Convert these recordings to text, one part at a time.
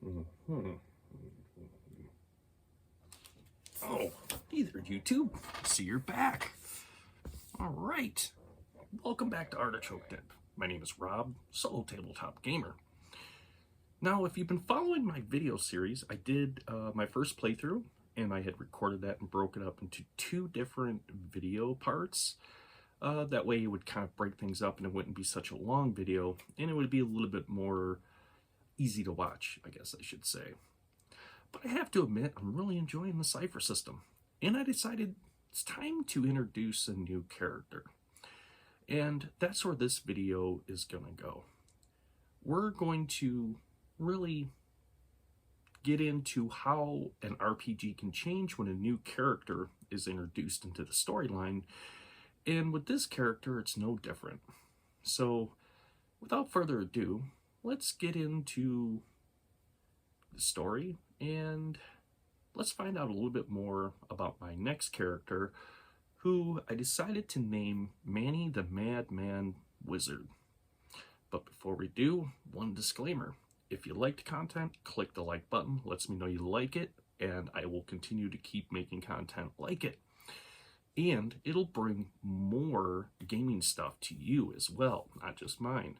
Oh, hey there, YouTube. See, you're back. All right. Welcome back to ArtichokeDip. My name is Rob, solo tabletop gamer. Now, if you've been following my video series, I did my first playthrough, and I had recorded that and broke it up into 2 different video parts. That way it would kind of break things up and it wouldn't be such a long video, and it would be a little bit more easy to watch, I guess I should say. But I have to admit, I'm really enjoying the Cypher system, and I decided it's time to introduce a new character. And that's where this video is going to go. We're going to really get into how an RPG can change when a new character is introduced into the storyline. And with this character, it's no different. So, without further ado, let's get into the story and let's find out a little bit more about my next character, who I decided to name Manny the Madman Wizard. But before we do, one disclaimer. If you liked content, click the like button, lets me know you like it, and I will continue to keep making content like it. And it'll bring more gaming stuff to you as well, not just mine.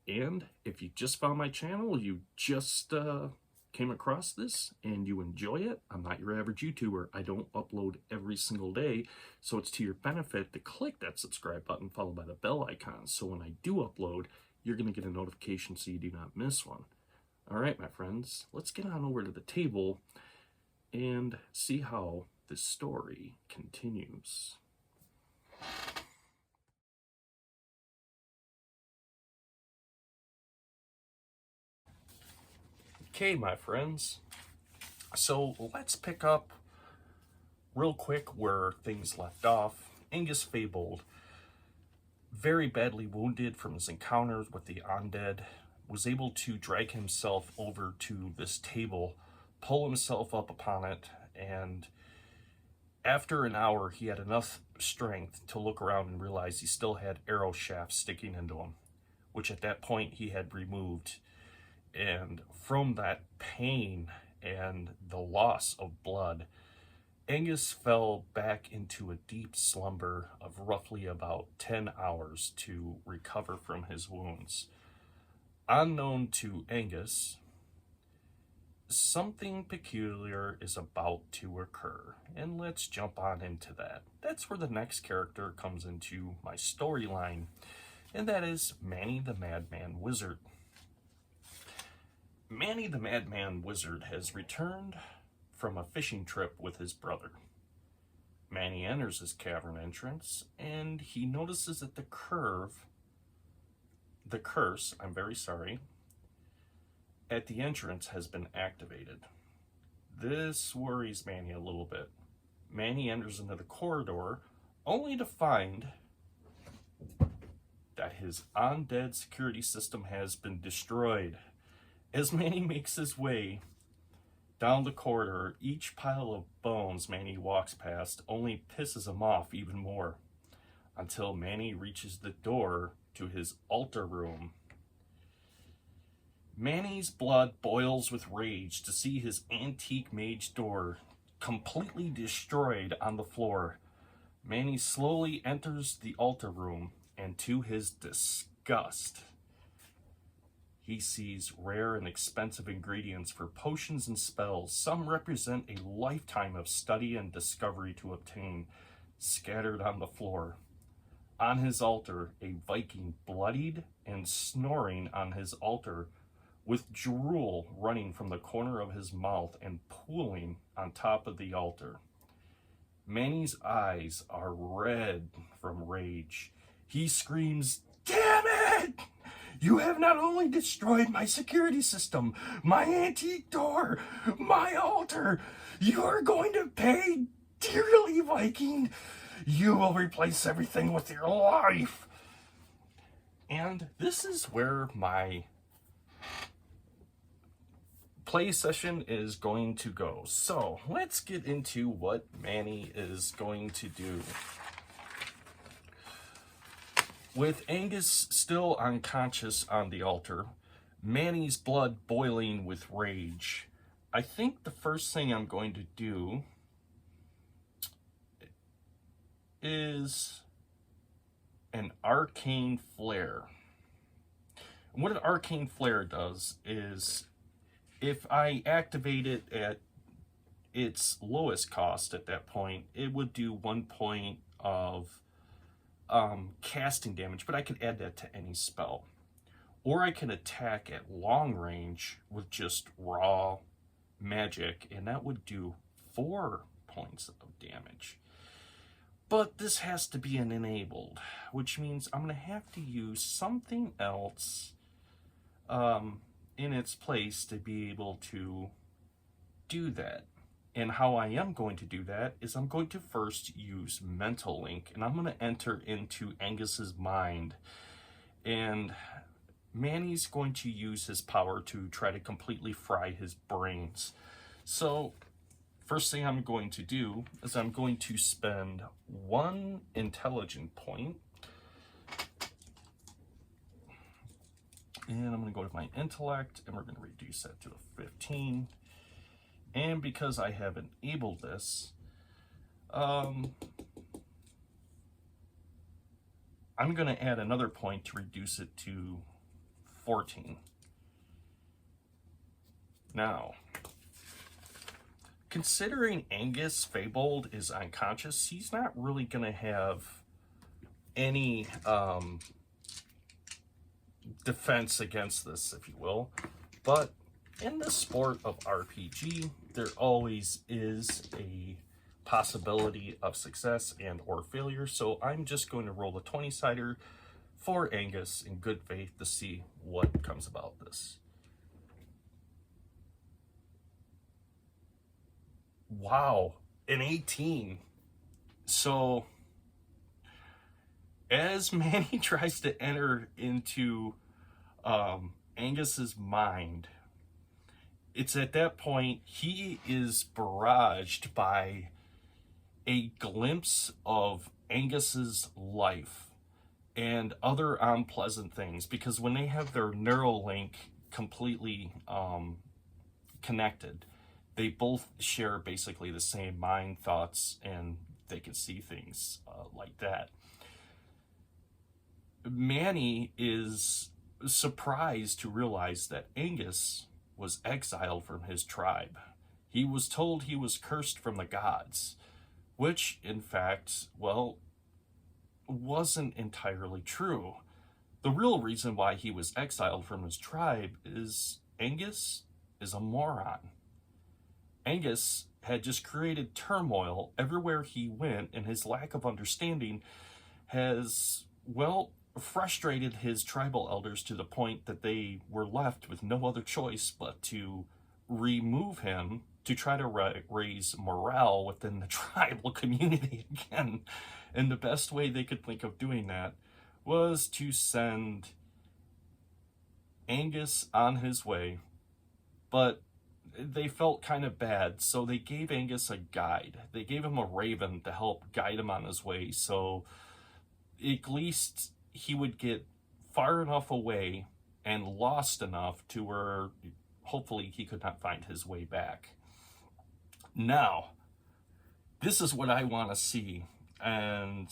And if you just found my channel, you just came across this and you enjoy it, I'm not your average YouTuber. I don't upload every single day, so it's to your benefit to click that subscribe button followed by the bell icon. So when I do upload, you're going to get a notification so you do not miss one. All right, my friends, let's get on over to the table and see how the story continues. Okay, my friends, so let's pick up real quick where things left off. Angus fabled, very badly wounded from his encounters with the undead, was able to drag himself over to this table, pull himself up upon it, and after an hour he had enough strength to look around and realize he still had arrow shafts sticking into him, which at that point he had removed. And from that pain and the loss of blood, Angus fell back into a deep slumber of roughly about 10 hours to recover from his wounds. Unknown to Angus, something peculiar is about to occur, and let's jump on into that. That's where the next character comes into my storyline, and that is Manny the Madman Wizard. Manny the Madman Wizard has returned from a fishing trip with his brother. Manny enters his cavern entrance and he notices that the curse, at the entrance has been activated. This worries Manny a little bit. Manny enters into the corridor only to find that his undead security system has been destroyed. As Manny makes his way down the corridor, each pile of bones Manny walks past only pisses him off even more, until Manny reaches the door to his altar room. Manny's blood boils with rage to see his antique mage door completely destroyed on the floor. Manny slowly enters the altar room, and to his disgust, he sees rare and expensive ingredients for potions and spells. Some represent a lifetime of study and discovery to obtain, scattered on the floor. On his altar, a Viking bloodied and snoring on his altar, with drool running from the corner of his mouth and pooling on top of the altar. Manny's eyes are red from rage. He screams, "Damn it! You have not only destroyed my security system, my antique door, my altar. You are going to pay dearly, Viking. You will replace everything with your life." And this is where my play session is going to go. So let's get into what Manny is going to do. With Angus still unconscious on the altar, Manny's blood boiling with rage. I think the first thing I'm going to do is an arcane flare. And what an arcane flare does is, if I activate it at its lowest cost at that point, it would do 1 point of casting damage, but I could add that to any spell. Or I can attack at long range with just raw magic, and that would do 4 points of damage. But this has to be an enabled, which means I'm going to have to use something else in its place to be able to do that. And how I am going to do that is I'm going to first use Mental Link, and I'm going to enter into Angus's mind. And Manny's going to use his power to try to completely fry his brains. So first thing I'm going to do is I'm going to spend 1 intelligent point. And I'm going to go to my intellect, and we're going to reduce that to a 15. And because I have enabled this, I'm going to add another point to reduce it to 14. Now, considering Angus Fabled is unconscious, he's not really going to have any defense against this, if you will. But in the sport of RPG, there always is a possibility of success and or failure. So I'm just going to roll the 20-sider for Angus in good faith to see what comes about this. Wow, an 18. So as Manny tries to enter into Angus's mind, it's at that point he is barraged by a glimpse of Angus's life and other unpleasant things, because when they have their neural link completely connected, they both share basically the same mind thoughts, and they can see things like that. Manny is surprised to realize that Angus was exiled from his tribe. He was told he was cursed from the gods, which in fact, well, wasn't entirely true. The real reason why he was exiled from his tribe is Angus is a moron. Angus had just created turmoil everywhere he went, and his lack of understanding has, well, frustrated his tribal elders to the point that they were left with no other choice but to remove him to try to raise morale within the tribal community again. And the best way they could think of doing that was to send Angus on his way, but they felt kind of bad, so they gave Angus a guide. They gave him a raven to help guide him on his way, so at least he would get far enough away and lost enough to where hopefully he could not find his way back. Now, this is what I want to see. And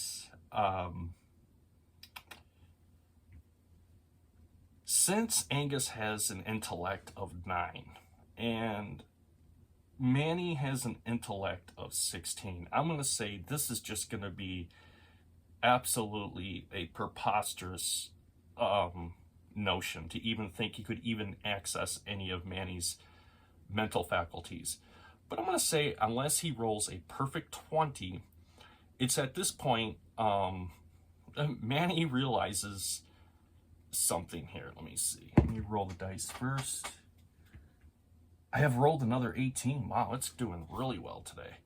since Angus has an intellect of 9 and Manny has an intellect of 16, I'm going to say this is just going to be absolutely a preposterous notion to even think he could even access any of Manny's mental faculties. But I'm going to say, unless he rolls a perfect 20, it's at this point Manny realizes something here. Let me see. Let me roll the dice first. I have rolled another 18. Wow, it's doing really well today.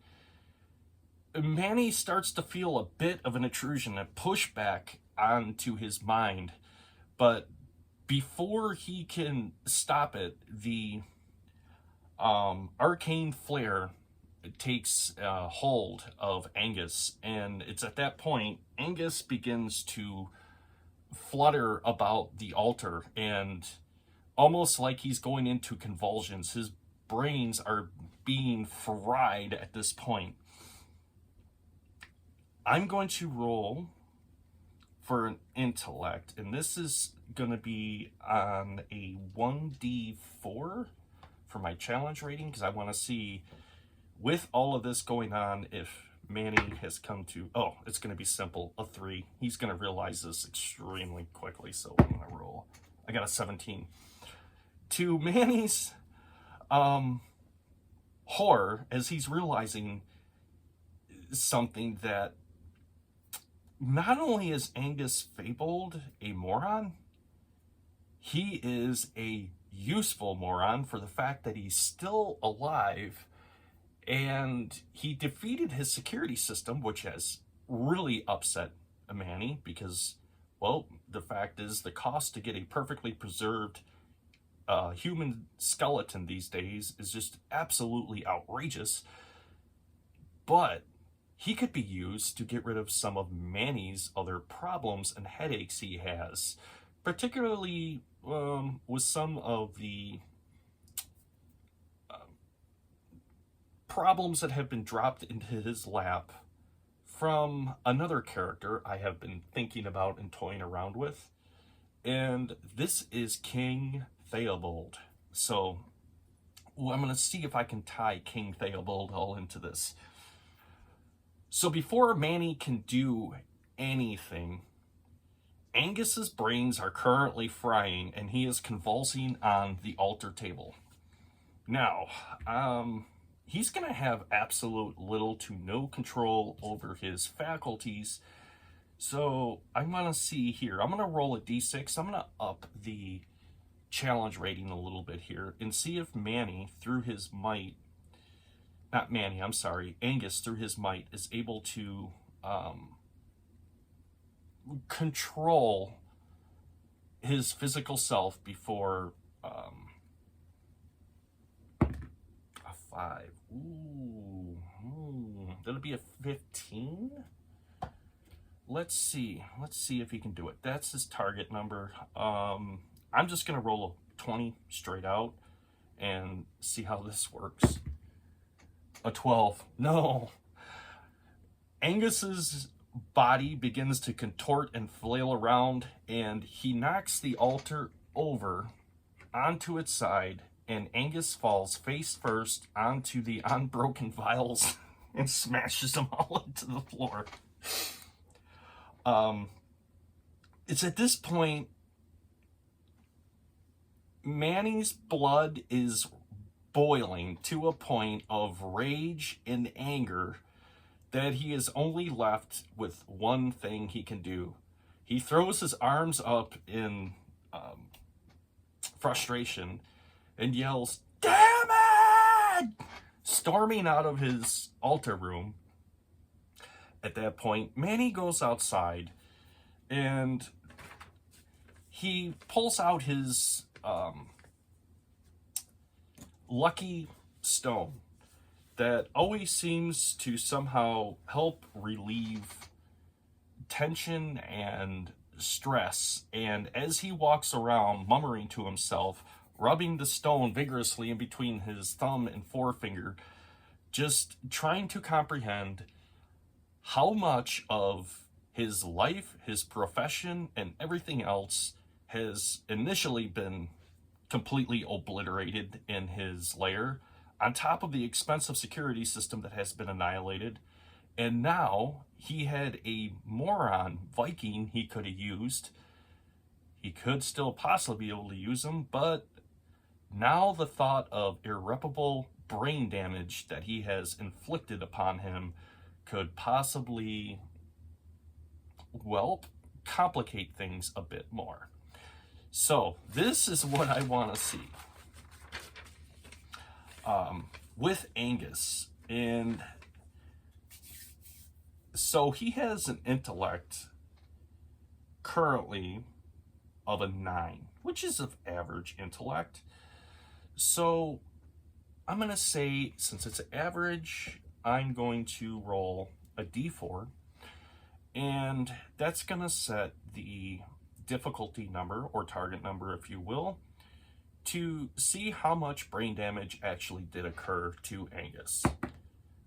Manny starts to feel a bit of an intrusion, a pushback onto his mind, but before he can stop it, the arcane flare takes hold of Angus, and it's at that point Angus begins to flutter about the altar and almost like he's going into convulsions. His brains are being fried at this point. I'm going to roll for an intellect, and this is going to be on a 1d4 for my challenge rating, because I want to see, with all of this going on, if Manny has come to, oh, it's going to be simple, a 3. He's going to realize this extremely quickly, so I'm going to roll. I got a 17. To Manny's horror, as he's realizing something, that not only is Angus fabled a moron, he is a useful moron for the fact that he's still alive, and he defeated his security system, which has really upset Manny, because, well, the fact is the cost to get a perfectly preserved human skeleton these days is just absolutely outrageous. But he could be used to get rid of some of Manny's other problems and headaches he has, particularly with some of the problems that have been dropped into his lap from another character I have been thinking about and toying around with. And this is King Theobald. So I'm going to see if I can tie King Theobald all into this. So before Manny can do anything, Angus's brains are currently frying, and he is convulsing on the altar table. Now, he's going to have absolute little to no control over his faculties. So I'm going to see here. I'm going to roll a d6. I'm going to up the challenge rating a little bit here and see if Manny, through his might, not Manny, I'm sorry, Angus, through his might, is able to control his physical self before a 5. Ooh, that'll be a 15. Let's see if he can do it. That's his target number. I'm just gonna roll a 20 straight out and see how this works. A 12. No. Angus's body begins to contort and flail around, and he knocks the altar over onto its side, and Angus falls face first onto the unbroken vials and smashes them all into the floor. It's at this point Manny's blood is boiling to a point of rage and anger that he is only left with one thing he can do. He throws his arms up in frustration and yells, "Damn it!" storming out of his altar room. At that point, Manny goes outside and he pulls out his lucky stone that always seems to somehow help relieve tension and stress. And as he walks around muttering to himself, rubbing the stone vigorously in between his thumb and forefinger, just trying to comprehend how much of his life, his profession, and everything else has initially been completely obliterated in his lair, on top of the expensive security system that has been annihilated. And now he had a moron Viking he could have used. He could still possibly be able to use him, but now the thought of irreparable brain damage that he has inflicted upon him could possibly, well, complicate things a bit more. So this is what I want to see with Angus. And so he has an intellect currently of a 9, which is of average intellect. So I'm going to say, since it's average, I'm going to roll a d4, and that's going to set the difficulty number, or target number if you will, to see how much brain damage actually did occur to Angus,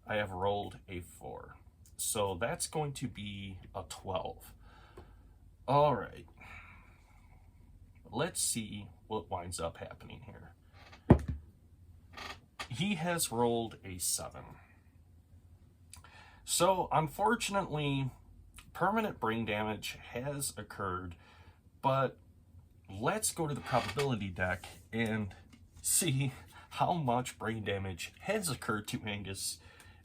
I have rolled a 4. So that's going to be a 12. All right. Let's see what winds up happening here. He has rolled a 7. So unfortunately, permanent brain damage has occurred, but let's go to the probability deck and see how much brain damage has occurred to Angus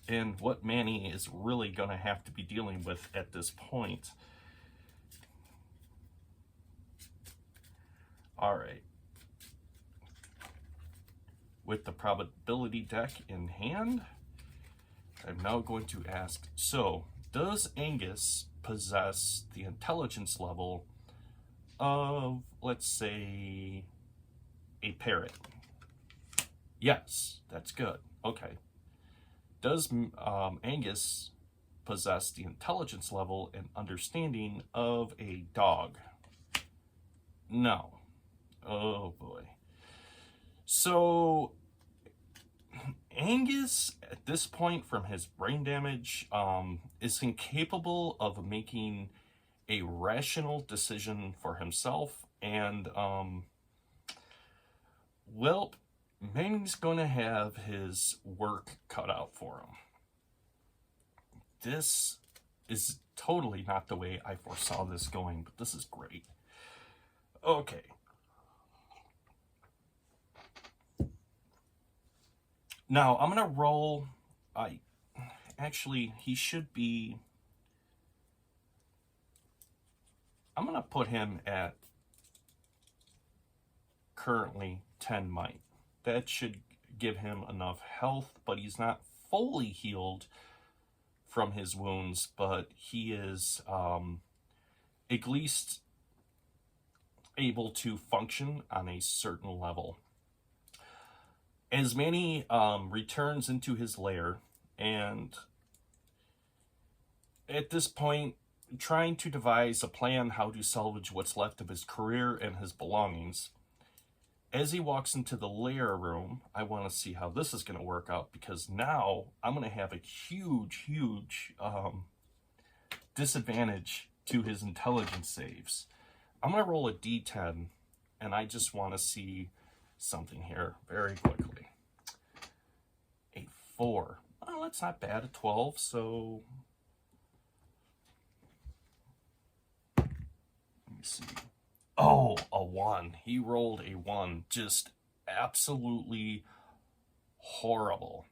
and what Manny is really going to have to be dealing with at this point. All right. With the probability deck in hand, I'm now going to ask, so does Angus possess the intelligence level of, let's say, a parrot? Yes, that's good. Okay. Does Angus possess the intelligence level and understanding of a dog? No. Oh boy. So Angus, at this point, from his brain damage, is incapable of making a rational decision for himself, and well, Manny's gonna have his work cut out for him. This is totally not the way I foresaw this going, but this is great. Okay. Now, I'm gonna roll, actually, he should be, I'm gonna put him at currently 10 might. That should give him enough health, but he's not fully healed from his wounds, but he is at least able to function on a certain level. As Manny returns into his lair, and at this point, trying to devise a plan how to salvage what's left of his career and his belongings, as he walks into the lair room, I want to see how this is going to work out, because now I'm going to have a huge disadvantage to his intelligence saves. I'm going to roll a d10, and I just want to see something here very quickly. A 4. Oh, that's not bad. A 12, so let me see. Oh, a 1. He rolled a 1. Just absolutely horrible.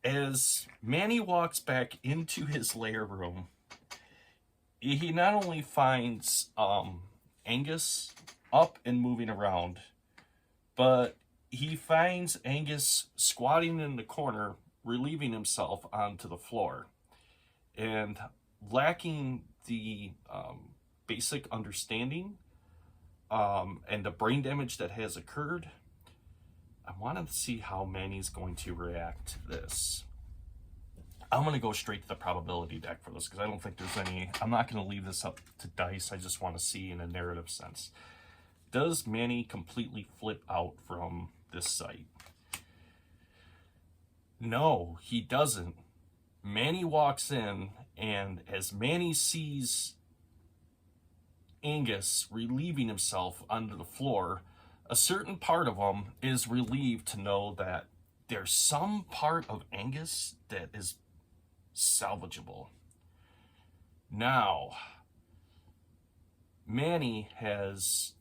As Manny walks back into his lair room, he not only finds Angus up and moving around, but he finds Angus squatting in the corner, relieving himself onto the floor. And lacking the basic understanding and the brain damage that has occurred, I wanted to see how Manny's going to react to this. I'm going to go straight to the probability deck for this, because I don't think there's any, I'm not going to leave this up to dice. I just want to see in a narrative sense. Does Manny completely flip out from this site? No, he doesn't. Manny walks in, and as Manny sees Angus relieving himself onto the floor, a certain part of him is relieved to know that there's some part of Angus that is salvageable. Now, Manny has,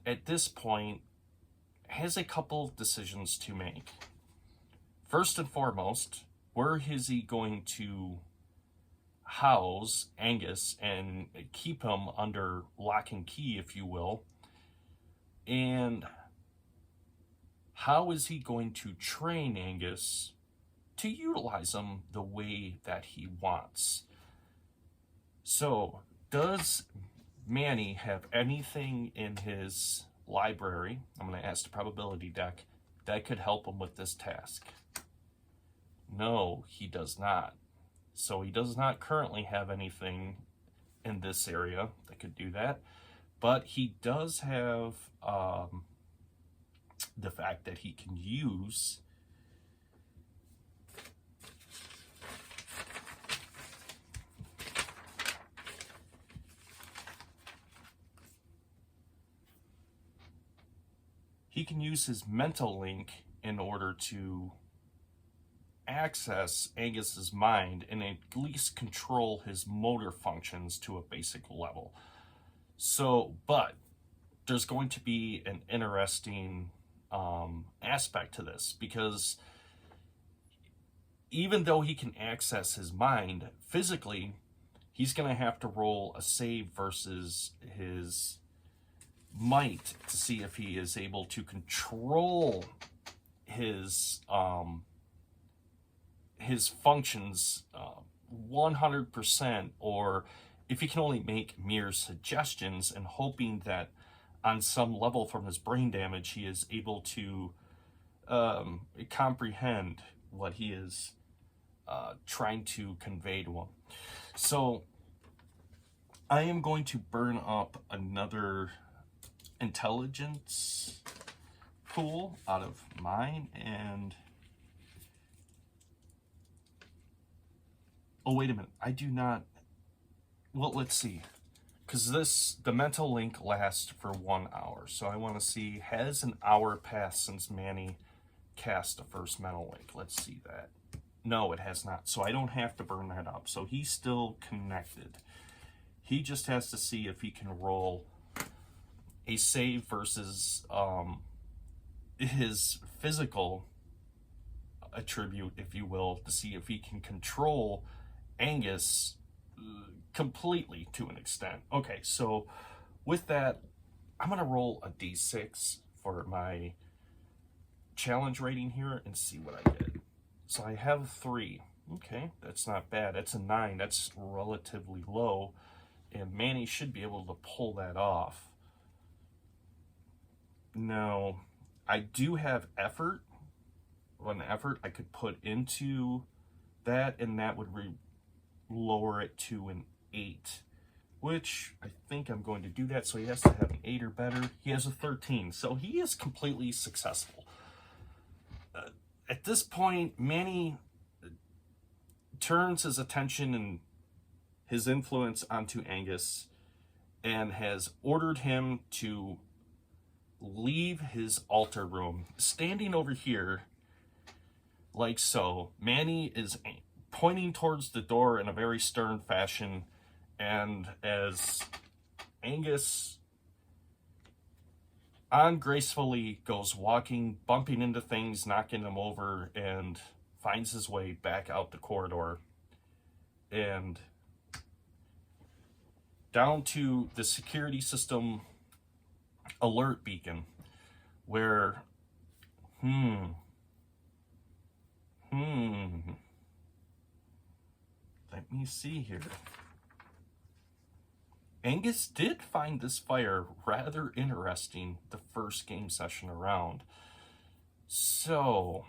at this point, has a couple decisions to make. First and foremost, where is he going to house Angus and keep him under lock and key, if you will? And how is he going to train Angus to utilize him the way that he wants? So, does Manny have anything in his library, I'm going to ask the probability deck, that could help him with this task? No, he does not. So he does not currently have anything in this area that could do that. But he does have the fact that he can use his mental link in order to access Angus's mind and at least control his motor functions to a basic level. So, but there's going to be an interesting aspect to this, because even though he can access his mind physically, he's going to have to roll a save versus his might to see if he is able to control his functions 100%, or if he can only make mere suggestions, and hoping that on some level from his brain damage he is able to comprehend what he is trying to convey to him. So I am going to burn up another intelligence pool out of mine, and oh, wait a minute, I do not, well, let's see, because the mental link lasts for 1 hour, so I want to see, has an hour passed since Manny cast the first mental link? Let's see that. No, it has not, so I don't have to burn that up, so he's still connected. He just has to see if he can roll a save versus his physical attribute, if you will, to see if he can control Angus completely to an extent. Okay, so with that, I'm going to roll a d6 for my challenge rating here and see what I get. So I have 3. Okay, that's not bad. That's a 9. That's relatively low, and Manny should be able to pull that off. Now, I do have effort. An effort I could put into that, and that would lower it to an 8, which I think I'm going to do that. So he has to have an 8 or better. He has a 13, so he is completely successful. At this point, Manny turns his attention and his influence onto Angus and has ordered him to leave his altar room. Standing over here, like so, Manny is pointing towards the door in a very stern fashion, and as Angus ungracefully goes walking, bumping into things, knocking them over, and finds his way back out the corridor and down to the security system alert beacon, where let me see here. Angus did find this fire rather interesting the first game session around. So,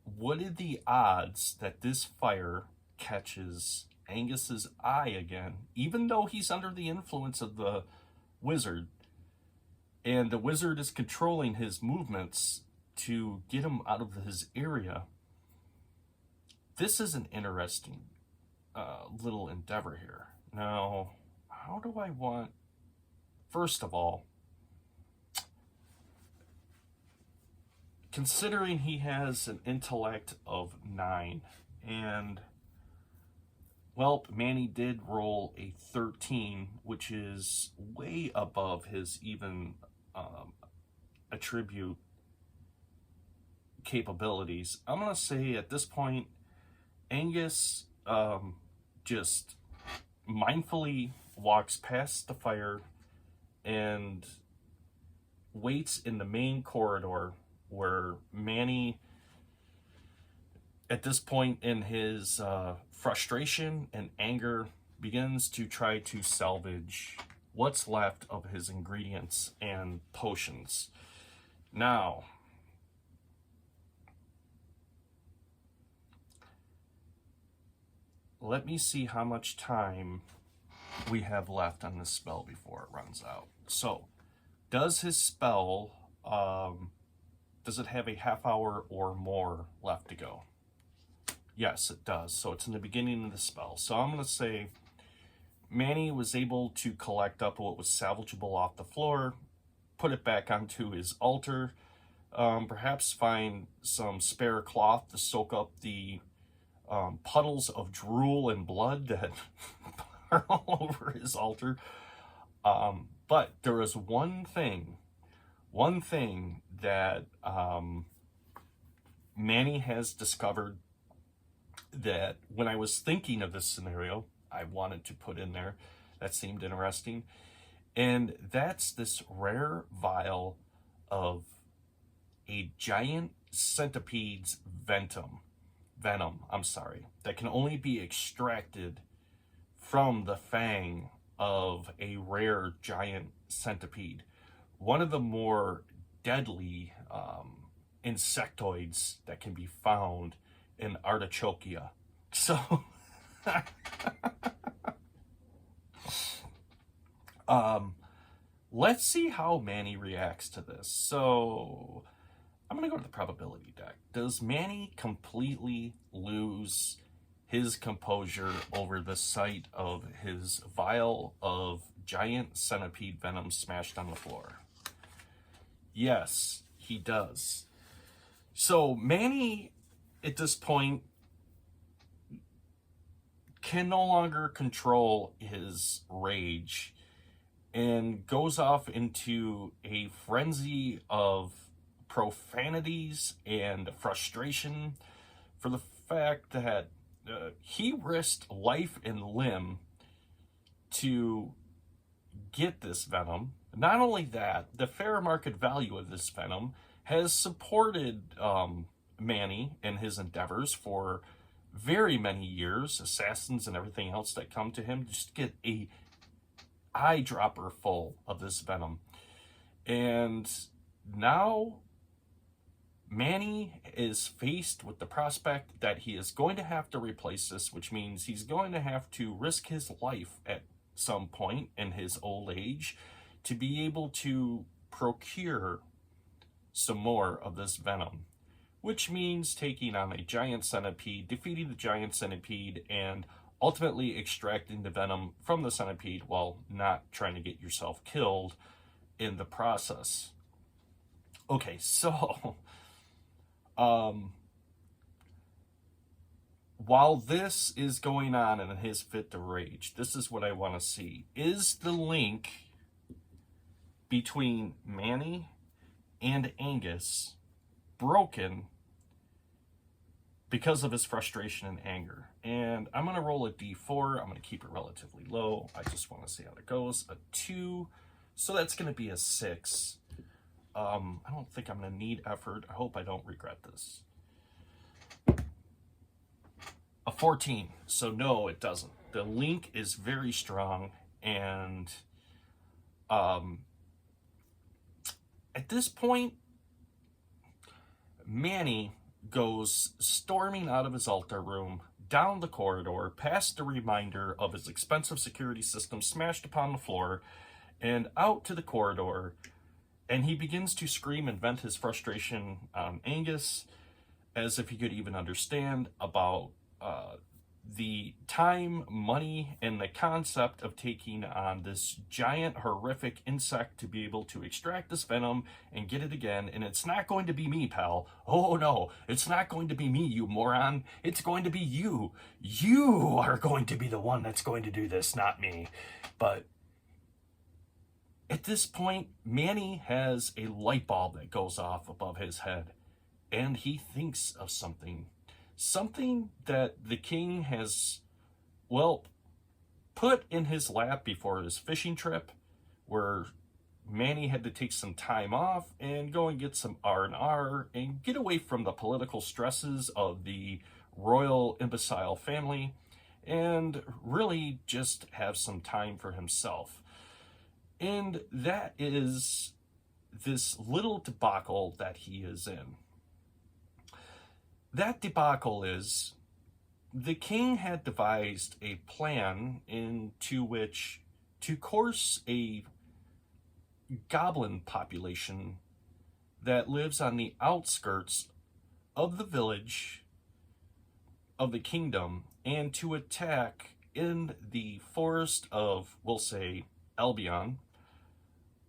what are the odds that this fire catches Angus's eye again, even though he's under the influence of the wizard, and the wizard is controlling his movements to get him out of his area? This is an interesting little endeavor here. Now, how do I want, first of all, considering he has an intellect of 9, and, well, Manny did roll a 13, which is way above his even attribute capabilities. I'm going to say at this point, Angus just mindfully walks past the fire and waits in the main corridor, where Manny, at this point in his frustration and anger, begins to try to salvage what's left of his ingredients and potions. Now, let me see how much time we have left on this spell before it runs out. So, does his spell, does it have a half hour or more left to go? Yes, it does. So it's in the beginning of the spell. So I'm going to say Manny was able to collect up what was salvageable off the floor, put it back onto his altar, perhaps find some spare cloth to soak up the puddles of drool and blood that are all over his altar. But there is one thing that Manny has discovered that when I was thinking of this scenario, I wanted to put in there that seemed interesting. And that's this rare vial of a giant centipede's venom, that can only be extracted from the fang of a rare giant centipede. One of the more deadly insectoids that can be found in Artichokia. So, let's see how Manny reacts to this. So, I'm going to go to the probability deck. Does Manny completely lose his composure over the sight of his vial of giant centipede venom smashed on the floor? Yes, he does. So Manny, at this point, can no longer control his rage and goes off into a frenzy of profanities and frustration for the fact that he risked life and limb to get this venom. Not only that, the fair market value of this venom has supported Manny in his endeavors for very many years. Assassins and everything else that come to him just get a eyedropper full of this venom. And now Manny is faced with the prospect that he is going to have to replace this, which means he's going to have to risk his life at some point in his old age to be able to procure some more of this venom, which means taking on a giant centipede, defeating the giant centipede, and ultimately extracting the venom from the centipede while not trying to get yourself killed in the process. Okay, so while this is going on in his fit of rage, this is what I want to see. Is the link between Manny and Angus broken because of his frustration and anger? And I'm going to roll a d4. I'm going to keep it relatively low. I just want to see how it goes. A 2. So that's going to be a 6. I don't think I'm going to need effort. I hope I don't regret this. A 14. So no, it doesn't. The link is very strong. And at this point, Manny goes storming out of his altar room, down the corridor, past the reminder of his expensive security system smashed upon the floor, and out to the corridor, and he begins to scream and vent his frustration on Angus, as if he could even understand about the time, money, and the concept of taking on this giant, horrific insect to be able to extract this venom and get it again. And it's not going to be me, pal. Oh no, it's not going to be me, you moron. It's going to be you. You are going to be the one that's going to do this, not me. But at this point, Manny has a light bulb that goes off above his head, and he thinks of something that the king has, well, put in his lap before his fishing trip, where Manny had to take some time off and go and get some R&R and get away from the political stresses of the royal imbecile family and really just have some time for himself. And that is this little debacle that he is in. That debacle is the king had devised a plan into which to course a goblin population that lives on the outskirts of the village of the kingdom and to attack in the forest of, we'll say, Albion,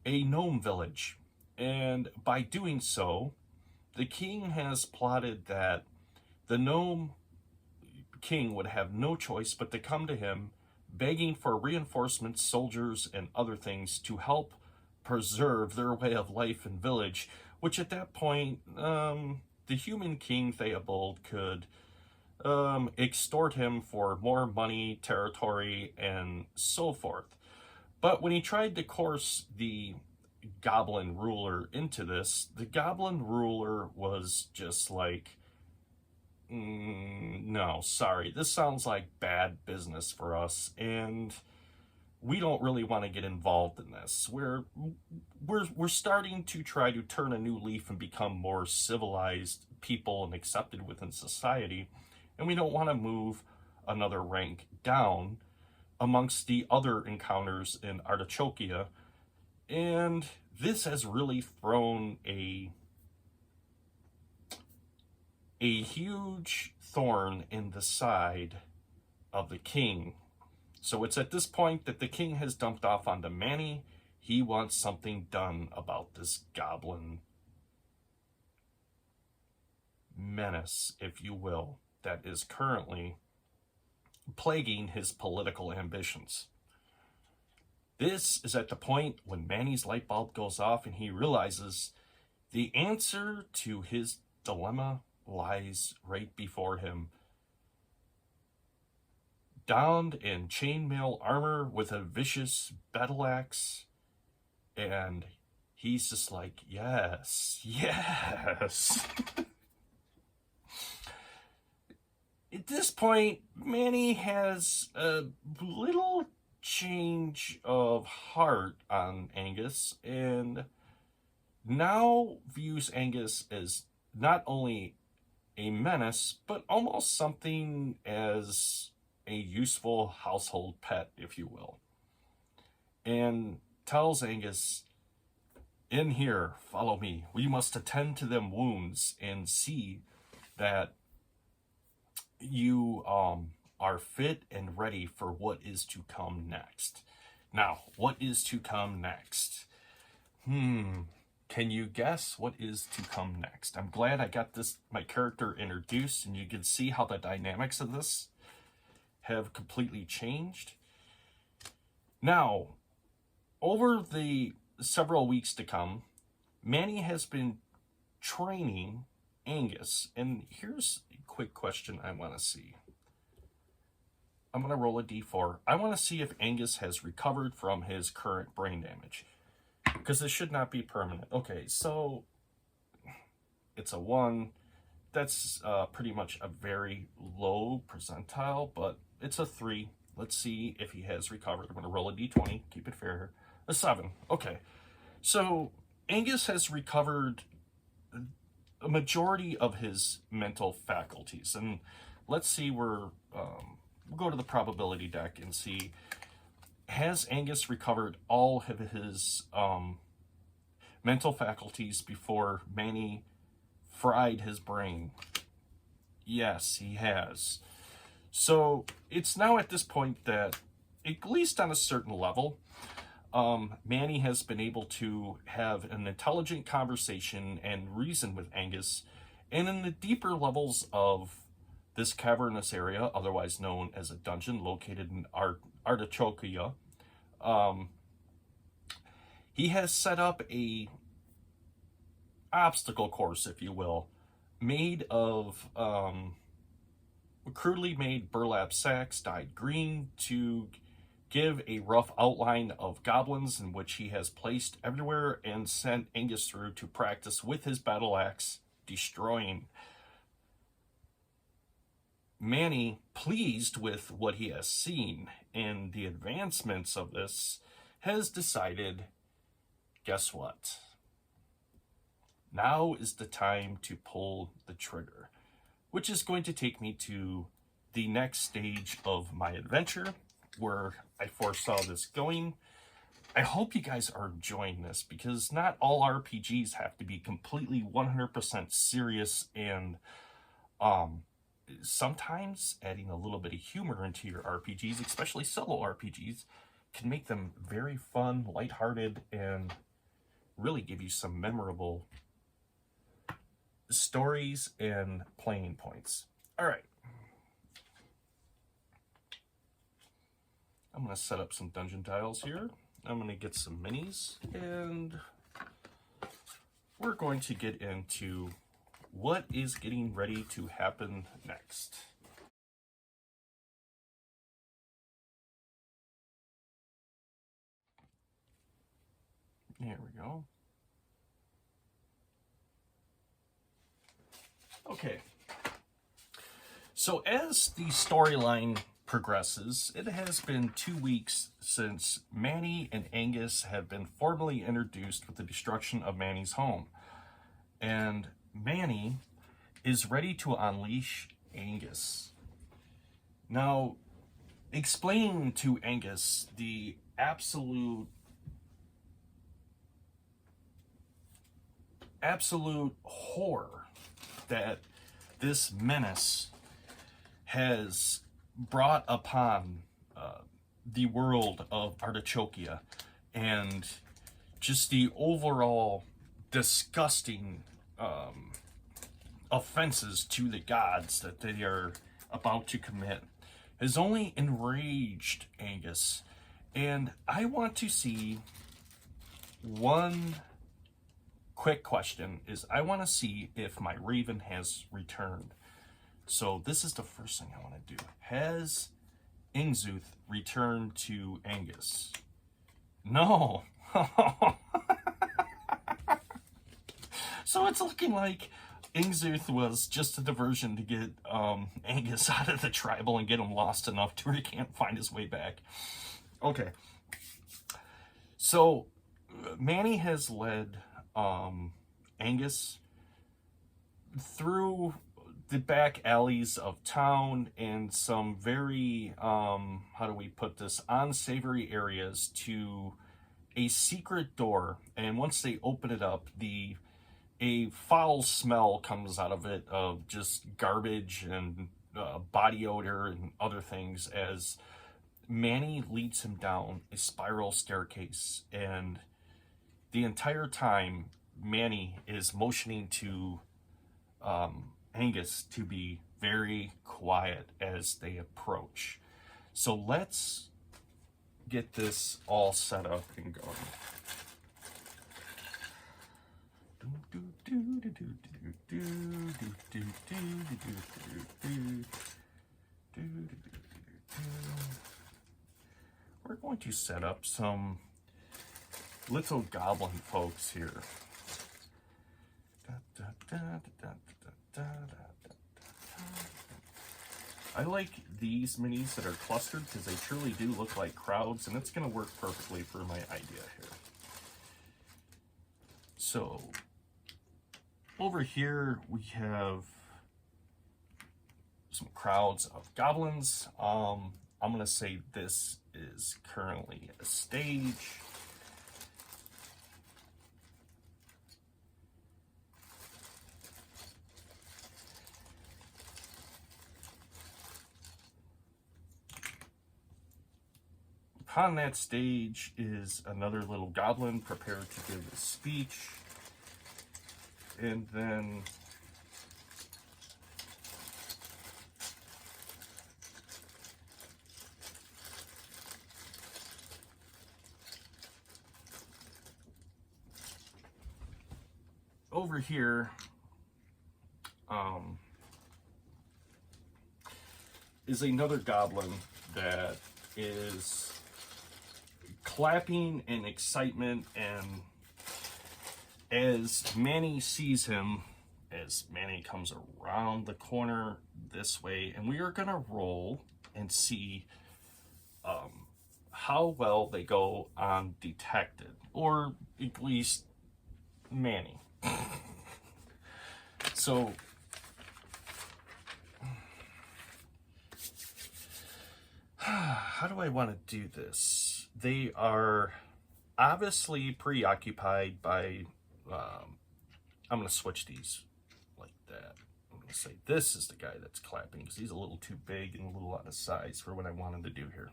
a gnome village. And by doing so, the king has plotted that the gnome king would have no choice but to come to him begging for reinforcements, soldiers, and other things to help preserve their way of life and village, which at that point, the human king Theobald could extort him for more money, territory, and so forth. But when he tried to coerce the goblin ruler into this, the goblin ruler was just like, no, sorry, this sounds like bad business for us, and we don't really want to get involved in this. We're starting to try to turn a new leaf and become more civilized people and accepted within society, and we don't want to move another rank down amongst the other encounters in Artichokia. And this has really thrown a huge thorn in the side of the king. So it's at this point that the king has dumped off onto Manny. He wants something done about this goblin menace, if you will, that is currently plaguing his political ambitions. This is at the point when Manny's light bulb goes off and he realizes the answer to his dilemma lies right before him. Donned in chainmail armor with a vicious battle axe, and he's just like, yes, yes. At this point, Manny has a little change of heart on Angus, and now views Angus as not only a menace, but almost something as a useful household pet, if you will. And tells Angus, in here, follow me. We must attend to them wounds and see that you are fit and ready for what is to come next. Now, what is to come next? Can you guess what is to come next? I'm glad I got my character introduced, and you can see how the dynamics of this have completely changed. Now, over the several weeks to come, Manny has been training Angus, and here's a quick question I want to see. I'm going to roll a d4. I want to see if Angus has recovered from his current brain damage, because this should not be permanent. Okay, so it's a 1. That's pretty much a very low percentile, but it's a 3. Let's see if he has recovered. I'm going to roll a d20, keep it fair. A 7. Okay, so Angus has recovered a majority of his mental faculties. And let's see where, we'll go to the probability deck and see, has Angus recovered all of his mental faculties before Manny fried his brain? Yes, he has. So it's now at this point that, at least on a certain level, Manny has been able to have an intelligent conversation and reason with Angus. And in the deeper levels of this cavernous area, otherwise known as a dungeon located in Artichokia, he has set up a obstacle course, if you will, made of crudely made burlap sacks dyed green to give a rough outline of goblins, in which he has placed everywhere and sent Angus through to practice with his battle axe, destroying. Manny, pleased with what he has seen and the advancements of this, has decided, guess what? Now is the time to pull the trigger, which is going to take me to the next stage of my adventure where I foresaw this going. I hope you guys are enjoying this, because not all RPGs have to be completely 100% serious, and sometimes adding a little bit of humor into your RPGs, especially solo RPGs, can make them very fun, lighthearted, and really give you some memorable stories and playing points. All right. I'm going to set up some dungeon tiles here. I'm going to get some minis, and we're going to get into what is getting ready to happen next. There we go. Okay. So as the storyline progresses, it has been 2 weeks since Manny and Angus have been formally introduced with the destruction of Manny's home. And Manny is ready to unleash Angus. Now, explaining to Angus the absolute horror that this menace has brought upon the world of Artichokia, and just the overall disgusting offenses to the gods that they are about to commit, has only enraged Angus. And I want to see one quick question is, I want to see if my raven has returned. So this is the first thing I want to do. Has Ingzuth returned to Angus? No. So it's looking like Ingzuth was just a diversion to get Angus out of the tribal and get him lost enough to where he can't find his way back. Okay. So Manny has led Angus through the back alleys of town and some very, how do we put this, unsavory areas to a secret door. And once they open it up, a foul smell comes out of it of just garbage and body odor and other things, as Manny leads him down a spiral staircase. And the entire time, Manny is motioning to Angus to be very quiet as they approach. So let's get this all set up and going. We're going to set up some little goblin folks here. I like these minis that are clustered because they truly do look like crowds, and it's going to work perfectly for my idea here. So over here we have some crowds of goblins. I'm going to say this is currently a stage. Upon that stage is another little goblin prepared to give a speech. And then over here is another goblin that is clapping in excitement, and as Manny sees him, as Manny comes around the corner this way, and we are gonna roll and see how well they go on detected, or at least Manny. So how do I want to do this? They are obviously preoccupied by, I'm going to switch these like that. I'm going to say this is the guy that's clapping because he's a little too big and a little out of size for what I wanted to do here.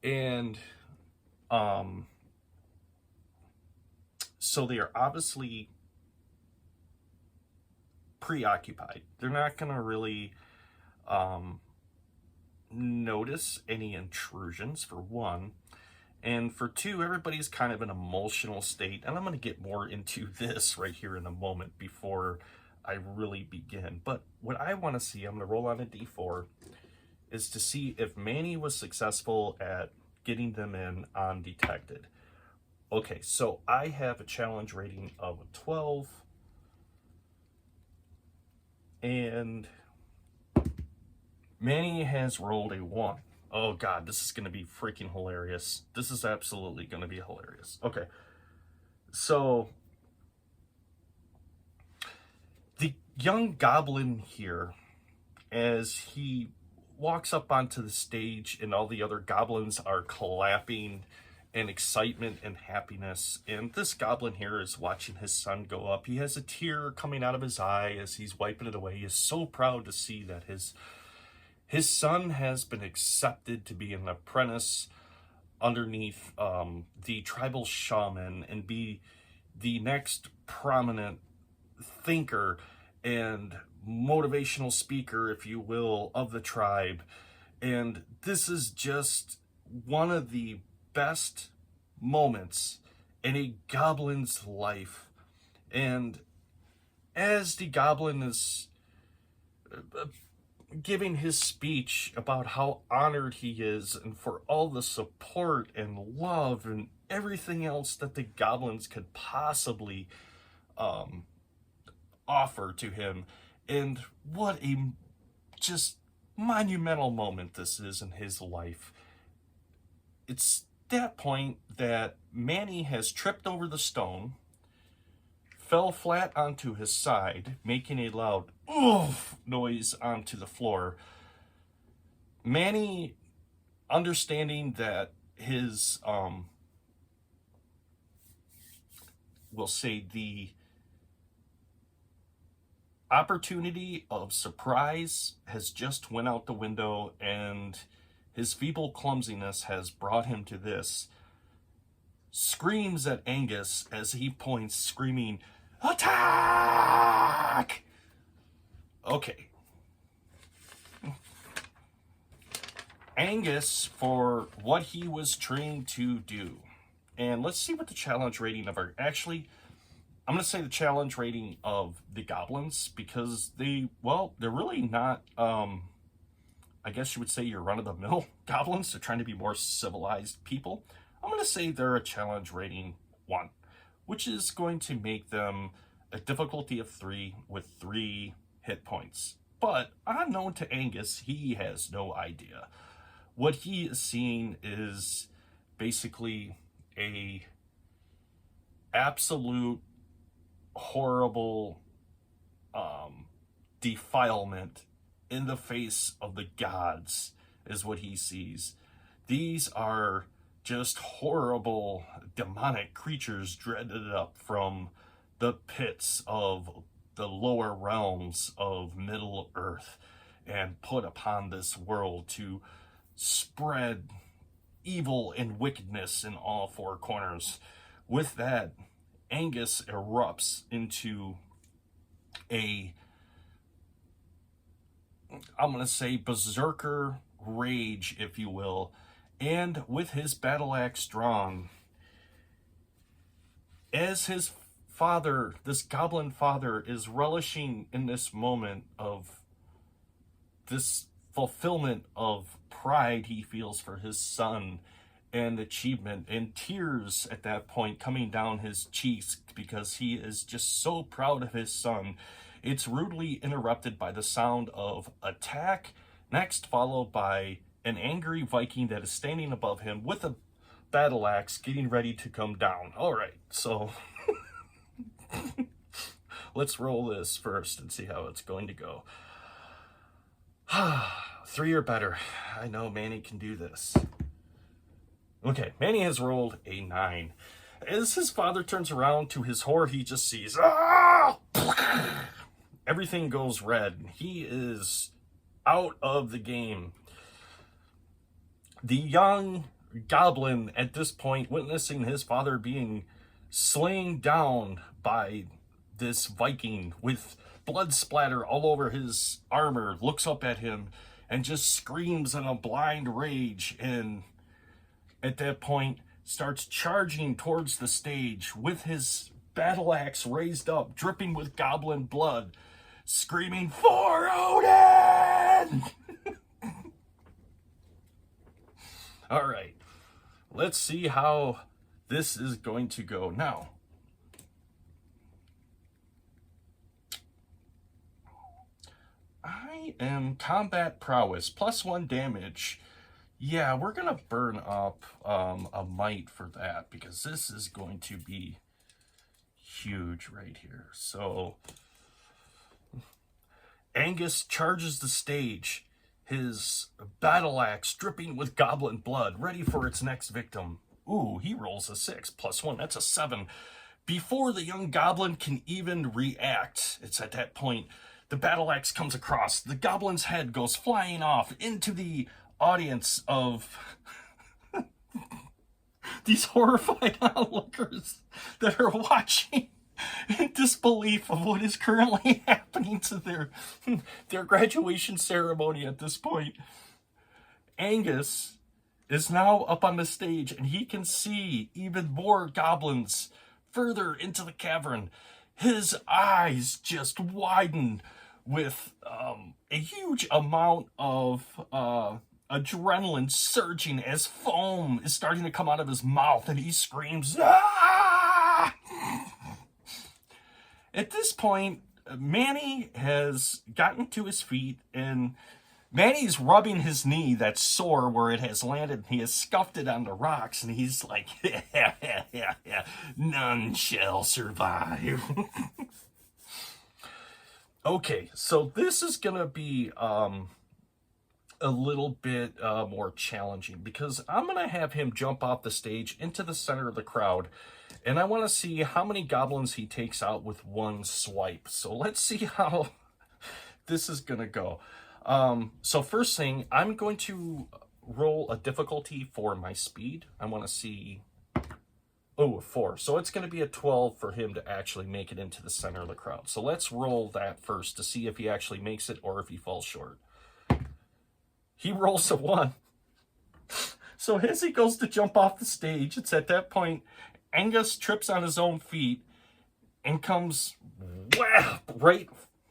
And so they are obviously preoccupied. They're not going to really notice any intrusions, for one. And for two, everybody's kind of in an emotional state. And I'm going to get more into this right here in a moment before I really begin. But what I want to see, I'm going to roll on a d4, is to see if Manny was successful at getting them in undetected. Okay, so I have a challenge rating of a 12. And Manny has rolled a 1. Oh God, this is going to be freaking hilarious. This is absolutely going to be hilarious. Okay, so the young goblin here, as he walks up onto the stage and all the other goblins are clapping in excitement and happiness, and this goblin here is watching his son go up. He has a tear coming out of his eye as he's wiping it away. He is so proud to see that his son has been accepted to be an apprentice underneath the tribal shaman and be the next prominent thinker and motivational speaker, if you will, of the tribe. And this is just one of the best moments in a goblin's life. And as the goblin is giving his speech about how honored he is and for all the support and love and everything else that the goblins could possibly offer to him, and what a just monumental moment this is in his life. It's that point that Manny has tripped over the stone, fell flat onto his side, making a loud oof noise onto the floor. Manny, understanding that his, we'll say the opportunity of surprise has just went out the window, and his feeble clumsiness has brought him to this, screams at Angus as he points, screaming, "Attack!" Okay. Angus, for what he was trained to do. And let's see what the challenge rating of our... Actually, I'm going to say the challenge rating of the goblins, because they're really not, I guess you would say your run-of-the-mill goblins. They're trying to be more civilized people. I'm going to say they're a challenge rating 1, which is going to make them a difficulty of 3 with 3 hit points. But unknown to Angus, he has no idea. What he is seeing is basically a absolute horrible defilement in the face of the gods is what he sees. These are just horrible demonic creatures dreaded up from the pits of the lower realms of Middle Earth and put upon this world to spread evil and wickedness in all 4 corners. With that, Angus erupts into a, I'm going to say, berserker rage, if you will, and with his battle axe drawn, as his father, this goblin father, is relishing in this moment of this fulfillment of pride he feels for his son and achievement, and tears at that point coming down his cheeks because he is just so proud of his son. It's rudely interrupted by the sound of attack, next followed by an angry Viking that is standing above him with a battle axe getting ready to come down. All right, so let's roll this first and see how it's going to go. 3 or better. I know Manny can do this. Okay, Manny has rolled a 9. As his father turns around, to his horror, he just sees, ah! Everything goes red. He is out of the game. The young goblin, at this point, witnessing his father being slain down by this Viking with blood splatter all over his armor, looks up at him and just screams in a blind rage, and at that point starts charging towards the stage with his battle axe raised up, dripping with goblin blood, screaming, "For Odin!" All right, let's see how this is going to go now. I am combat prowess, +1 damage. Yeah, we're gonna burn up a might for that, because this is going to be huge right here. So Angus charges the stage, his battle axe dripping with goblin blood, ready for its next victim. Ooh, he rolls a 6, +1, that's a 7. Before the young goblin can even react, it's at that point the battle axe comes across. The goblin's head goes flying off into the audience of these horrified onlookers that are watching in disbelief of what is currently happening to their graduation ceremony at this point. Angus is now up on the stage, and he can see even more goblins further into the cavern. His eyes just widen with a huge amount of adrenaline surging as foam is starting to come out of his mouth, and he screams, "Ah!" At this point, Manny has gotten to his feet, and Manny's rubbing his knee that's sore where it has landed. He has scuffed it on the rocks, and he's like, "None shall survive." Okay, so this is gonna be a little bit more challenging, because I'm gonna have him jump off the stage into the center of the crowd, and I want to see how many goblins he takes out with one swipe. So let's see how this is gonna go. So first thing, I'm going to roll a difficulty for my speed. I want to see, oh, a 4. So it's going to be a 12 for him to actually make it into the center of the crowd. So let's roll that first to see if he actually makes it or if he falls short. He rolls a 1. So as he goes to jump off the stage, it's at that point Angus trips on his own feet and comes whap right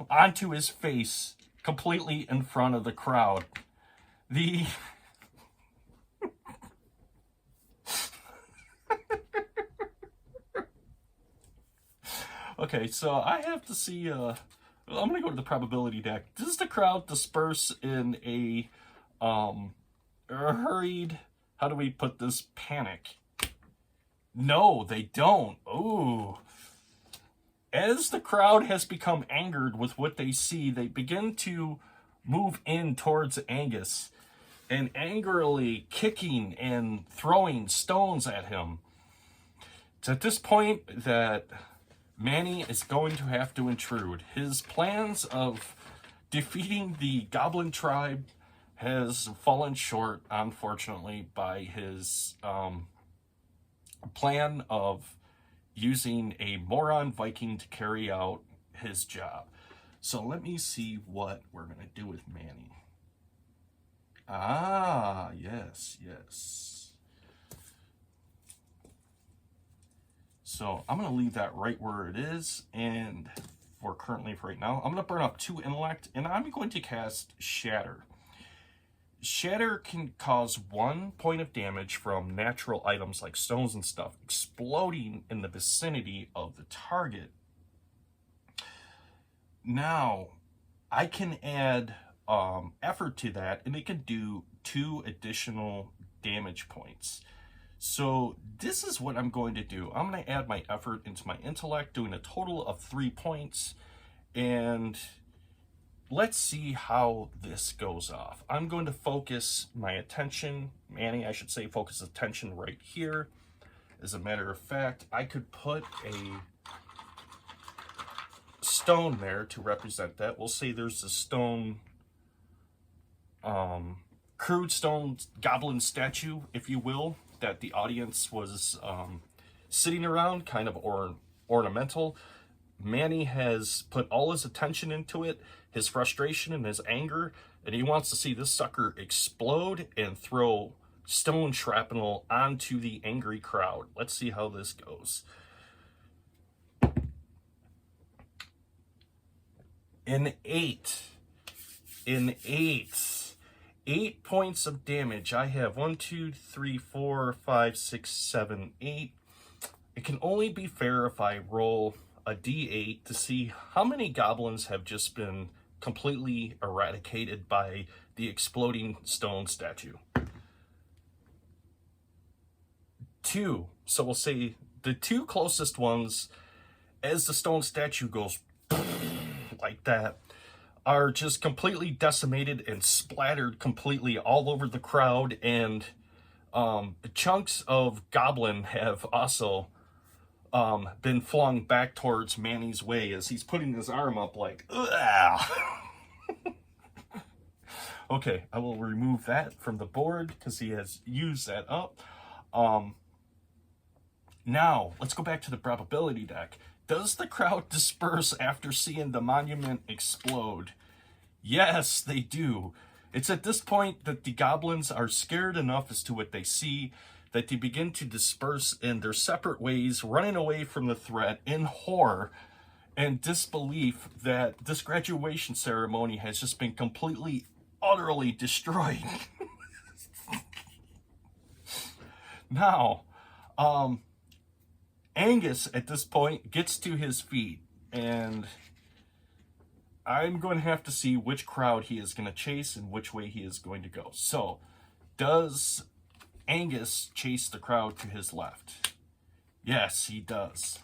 onto his face, completely in front of the crowd. Okay, so I have to see, I'm going to go to the probability deck. Does the crowd disperse in a hurried, how do we put this, panic? No, they don't. Ooh. As the crowd has become angered with what they see, they begin to move in towards Angus and angrily kicking and throwing stones at him. It's at this point that Manny is going to have to intrude. His plans of defeating the goblin tribe has fallen short, unfortunately, by his plan of using a moron Viking to carry out his job. So let me see what we're going to do with Manny. Ah, yes, yes. So I'm going to leave that right where it is, and for currently for right now, I'm going to burn up 2 intellect, and I'm going to cast Shatter. Shatter can cause 1 point of damage from natural items like stones and stuff exploding in the vicinity of the target. Now, I can add effort to that, and it can do 2 additional damage points. So this is what I'm going to do. I'm going to add my effort into my intellect, doing a total of 3 points, and let's see how this goes off. I'm going to focus my attention, Manny, I should say, focus attention right here. As a matter of fact, I could put a stone there to represent that. We'll say there's a stone, crude stone goblin statue, if you will, that the audience was sitting around, kind of ornamental. Manny has put all his attention into it, his frustration and his anger, and he wants to see this sucker explode and throw stone shrapnel onto the angry crowd. Let's see how this goes. An 8. 8 points of damage. I have 1, 2, 3, 4, 5, 6, 7, 8. It can only be fair if I roll a d8 to see how many goblins have just been completely eradicated by the exploding stone statue. 2. So we'll say the 2 closest ones, as the stone statue goes like that, are just completely decimated and splattered completely all over the crowd, and chunks of goblin have also been flung back towards Manny's way as he's putting his arm up like, ugh. Okay, I will remove that from the board because he has used that up. Now, let's go back to the probability deck. Does the crowd disperse after seeing the monument explode? Yes, they do. It's at this point that the goblins are scared enough as to what they see that they begin to disperse in their separate ways, running away from the threat in horror and disbelief that this graduation ceremony has just been completely, utterly destroyed. Now, Angus at this point gets to his feet, and I'm going to have to see which crowd he is going to chase and which way he is going to go. So, does Angus chase the crowd to his left? Yes, he does.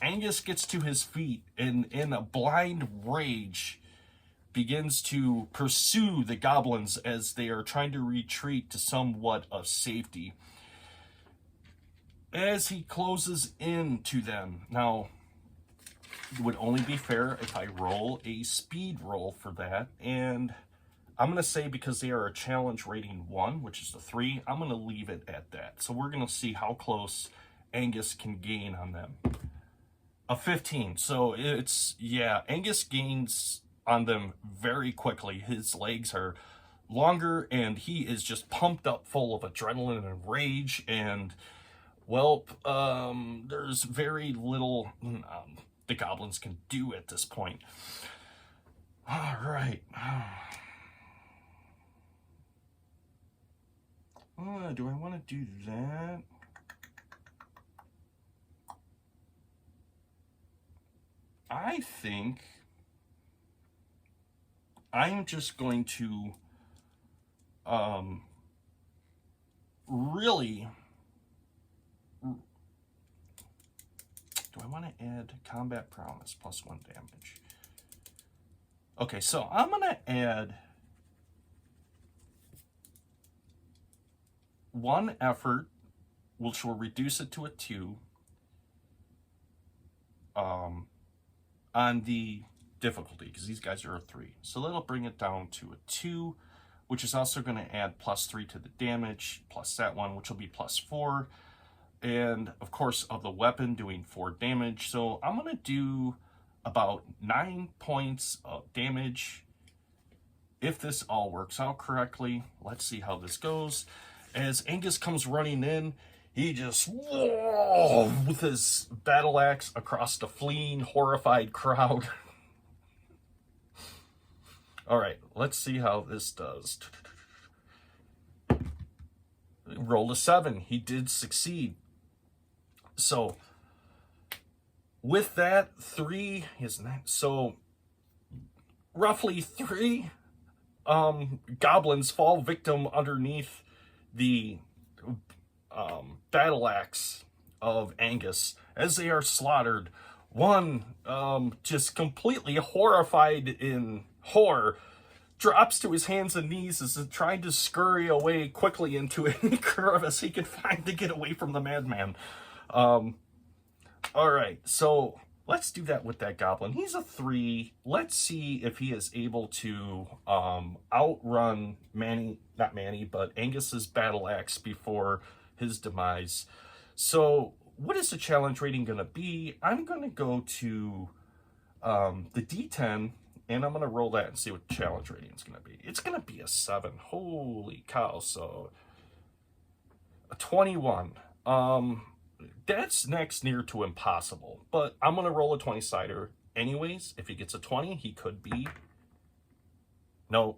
Angus gets to his feet and in a blind rage begins to pursue the goblins as they are trying to retreat to somewhat of safety. As he closes into them, now, it would only be fair if I roll a speed roll for that, and I'm going to say because they are a challenge rating 1, which is the 3, I'm going to leave it at that. So we're going to see how close Angus can gain on them. A 15. So it's, yeah, Angus gains on them very quickly. His legs are longer, and he is just pumped up full of adrenaline and rage, and, well, there's very little the goblins can do at this point. All right. Do I want to do that? I think I'm just going to really... Do I want to add combat prowess plus 1 damage? Okay, so I'm going to add 1 effort, which will reduce it to a 2, on the difficulty, because these guys are a 3. So that'll bring it down to a 2, which is also going to add plus 3 to the damage, plus that one, which will be plus 4. And, of course, of the weapon doing 4 damage. So I'm going to do about 9 points of damage. If this all works out correctly, let's see how this goes. As Angus comes running in, he just, whoa, with his battle axe across the fleeing, horrified crowd. All right, let's see how this does. Rolled a 7. He did succeed. So, with that, 3 is 9. So, roughly 3 goblins fall victim underneath the battle axe of Angus as they are slaughtered. One just completely horrified in whore drops to his hands and knees as he's trying to scurry away quickly into any crevice he can find to get away from the madman. All right, so let's do that with that goblin. He's a 3. Let's see if he is able to outrun Manny, not Manny, but Angus's battle axe before his demise. So what is the challenge rating going to be? I'm going to go to the D10, and I'm going to roll that and see what the challenge rating is going to be. It's going to be a 7. Holy cow. So a 21. That's next near to impossible, but I'm going to roll a 20-sider anyways. If he gets a 20, he could be... No.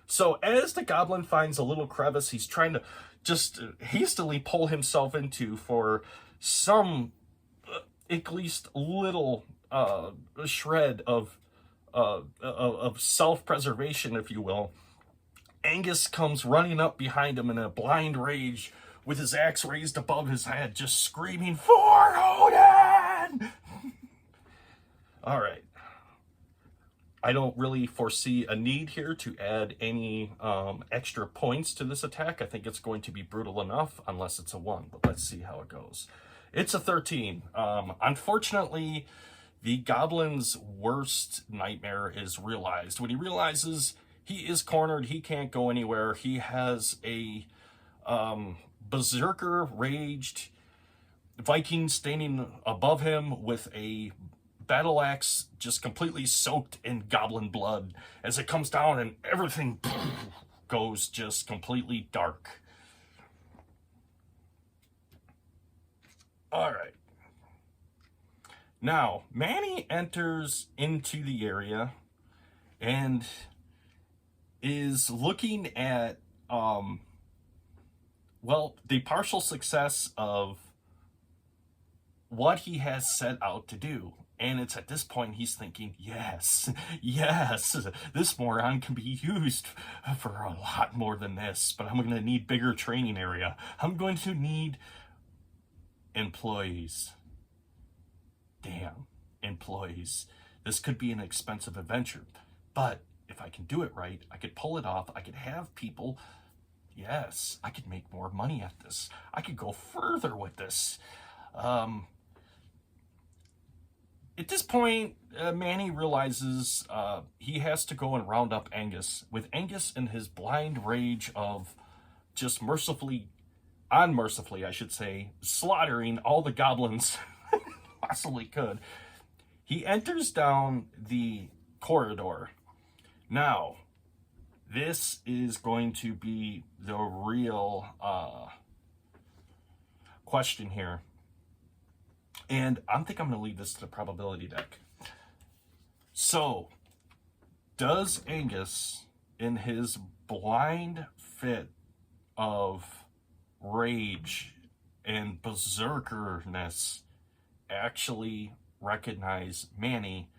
So as the goblin finds a little crevice, he's trying to just hastily pull himself into for some, at least little shred of self-preservation, if you will. Angus comes running up behind him in a blind rage with his axe raised above his head, just screaming, "For Odin!" All right. I don't really foresee a need here to add any extra points to this attack. I think it's going to be brutal enough, unless it's a 1, but let's see how it goes. It's a 13. Unfortunately, the goblin's worst nightmare is realized. When he realizes he is cornered, he can't go anywhere, he has a berserker raged Viking standing above him with a battle axe just completely soaked in goblin blood as it comes down, and everything goes just completely dark. All right. Now, Manny enters into the area and is looking at, well, the partial success of what he has set out to do. And it's at this point he's thinking, yes, this moron can be used for a lot more than this, but I'm going to need bigger training area. I'm going to need employees. Damn, employees. This could be an expensive adventure, but if I can do it right, I could pull it off. I could have people, yes, I could make more money at this. I could go further with this. At this point, Manny realizes he has to go and round up Angus. With Angus in his blind rage of just unmercifully, I should say, slaughtering all the goblins possibly could, he enters down the corridor. Now, this is going to be the real question here. And I think I'm going to leave this to the probability deck. So, does Angus, in his blind fit of rage and berserkerness, actually recognize Manny?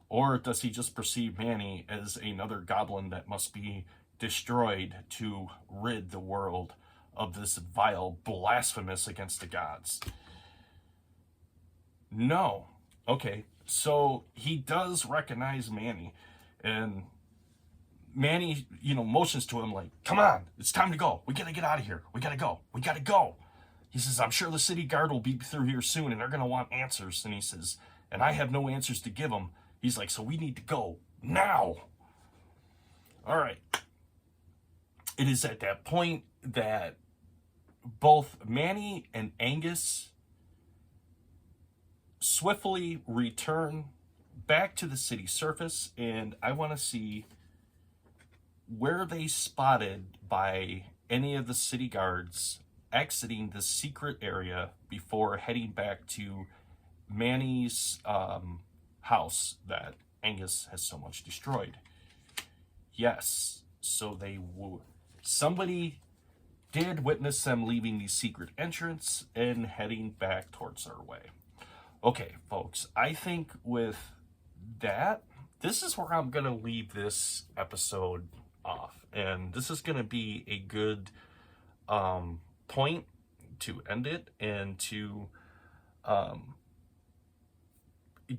Or does he just perceive Manny as another goblin that must be destroyed to rid the world of this vile blasphemous against the gods? No. Okay, so he does recognize Manny, and Manny, motions to him like, "Come on, it's time to go. We gotta get out of here. We gotta go. He says, "I'm sure the city guard will be through here soon, and they're gonna want answers." And he says, "And I have no answers to give them." He's like, "So we need to go now." All right. It is at that point that both Manny and Angus swiftly return back to the city surface, and I want to see where they spotted by any of the city guards exiting the secret area before heading back to Manny's house that Angus has so much destroyed. Yes, so somebody did witness them leaving the secret entrance and heading back towards their way. Okay, folks, I think with that, this is where I'm going to leave this episode off. And this is going to be a good point to end it and to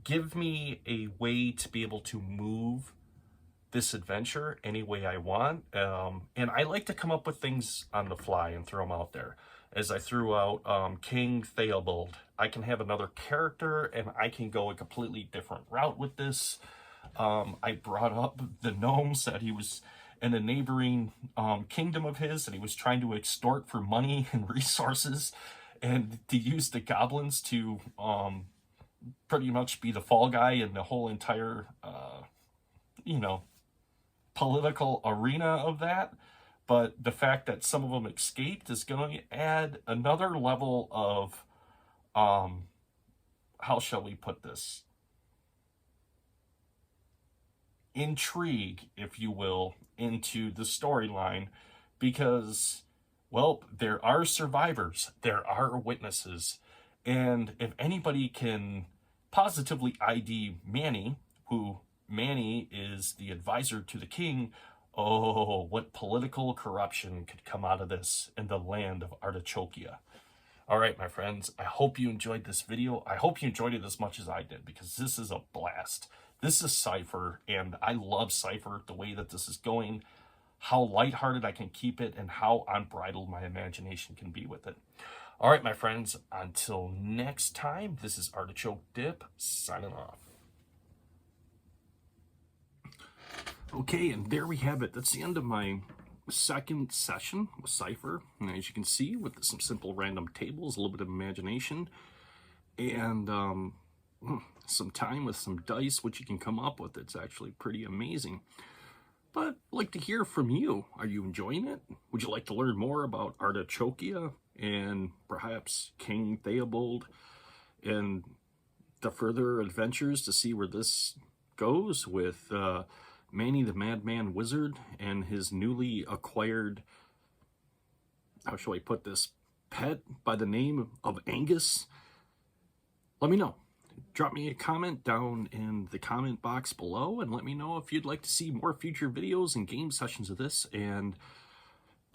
give me a way to be able to move this adventure any way I want. And I like to come up with things on the fly and throw them out there. As I threw out King Theobald, I can have another character and I can go a completely different route with this. I brought up the gnomes that he was in a neighboring kingdom of his, and he was trying to extort for money and resources, and to use the goblins to pretty much be the fall guy in the whole entire, you know, political arena of that. But the fact that some of them escaped is going to add another level of, how shall we put this? Intrigue, if you will, into the storyline, because, well, there are survivors, there are witnesses, and if anybody can positively ID Manny, who Manny is the advisor to the king, oh, what political corruption could come out of this in the land of Artichokia. All right, my friends, I hope you enjoyed this video. I hope you enjoyed it as much as I did, because this is a blast. This is Cypher, and I love Cypher, the way that this is going, how lighthearted I can keep it, and how unbridled my imagination can be with it. All right, my friends, until next time, this is ArtichokeDip signing off. Okay, and there we have it. That's the end of my second session with Cypher. And as you can see, with some simple random tables, a little bit of imagination, and some time with some dice, what you can come up with. It's actually pretty amazing. But I'd like to hear from you. Are you enjoying it? Would you like to learn more about Artichokia and perhaps King Theobald and the further adventures to see where this goes with Manny the Madman Wizard and his newly acquired, how shall I put this, pet by the name of Angus? Let me know. Drop me a comment down in the comment box below and let me know if you'd like to see more future videos and game sessions of this. And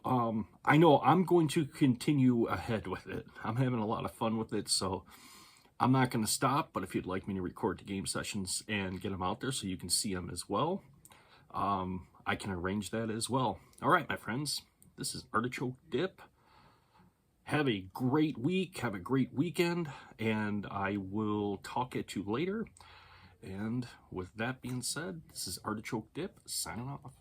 I know I'm going to continue ahead with it. I'm having a lot of fun with it, so I'm not going to stop. But if you'd like me to record the game sessions and get them out there so you can see them as well, I can arrange that as well. All right, my friends, this is ArtichokeDip. Have a great week, have a great weekend, and I will talk at you later. And with that being said, this is ArtichokeDip signing off.